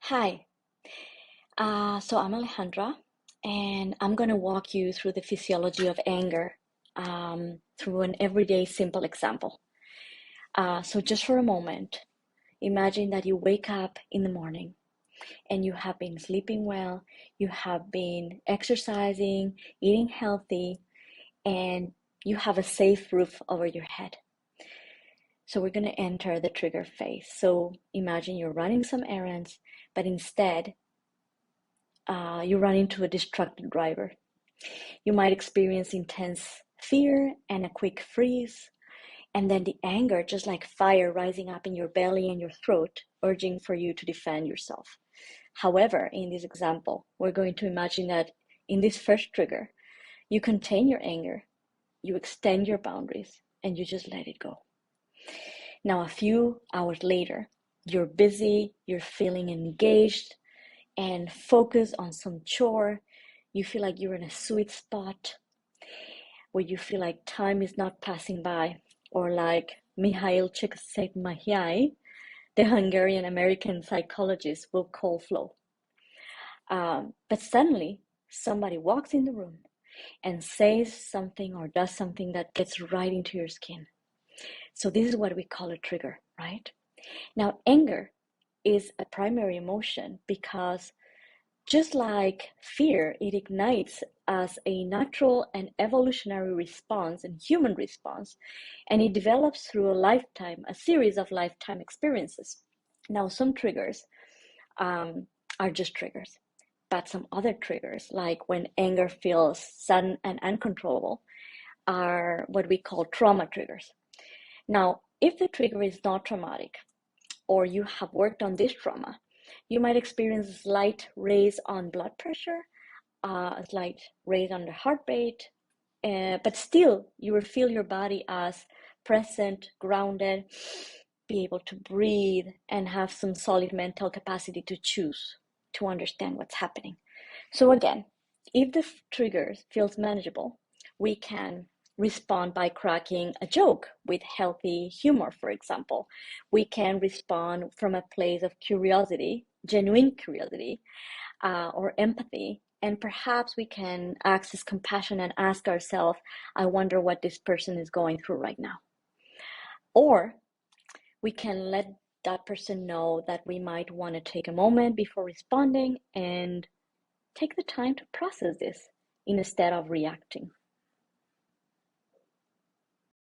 Hi, so I'm Alejandra, and I'm going to walk you through the physiology of anger through an everyday simple example. So, just for a moment, imagine that you wake up in the morning and you have been sleeping well, you have been exercising, eating healthy, and you have a safe roof over your head. So, we're going to enter the trigger phase. So, imagine you're running some errands, but instead, you run into a distracted driver. You might experience intense fear and a quick freeze, and then the anger, just like fire rising up in your belly and your throat, urging for you to defend yourself. However, in this example, we're going to imagine that in this first trigger, you contain your anger, you extend your boundaries, and you just let it go. Now, a few hours later, you're busy, you're feeling engaged, and focus on some chore. You feel like you're in a sweet spot where you feel like time is not passing by, or like Mihail Csikszentmihalyi, the Hungarian American psychologist, will call flow. But suddenly, somebody walks in the room and says something or does something that gets right into your skin. So this is what we call a trigger, right? Now, anger is a primary emotion because just like fear, it ignites as a natural and evolutionary response and human response, and it develops through a series of lifetime experiences. Now, some triggers are just triggers, but some other triggers, like when anger feels sudden and uncontrollable, are what we call trauma triggers. Now, if the trigger is not traumatic, or you have worked on this trauma, you might experience a slight raise on blood pressure, a slight raise on the heart rate, but still you will feel your body as present, grounded, be able to breathe, and have some solid mental capacity to choose, to understand what's happening. So again, if the trigger feels manageable, we can respond by cracking a joke with healthy humor, for example. We can respond from a place of curiosity, genuine curiosity, or empathy. And perhaps we can access compassion and ask ourselves, I wonder what this person is going through right now. Or we can let that person know that we might want to take a moment before responding and take the time to process this instead of reacting.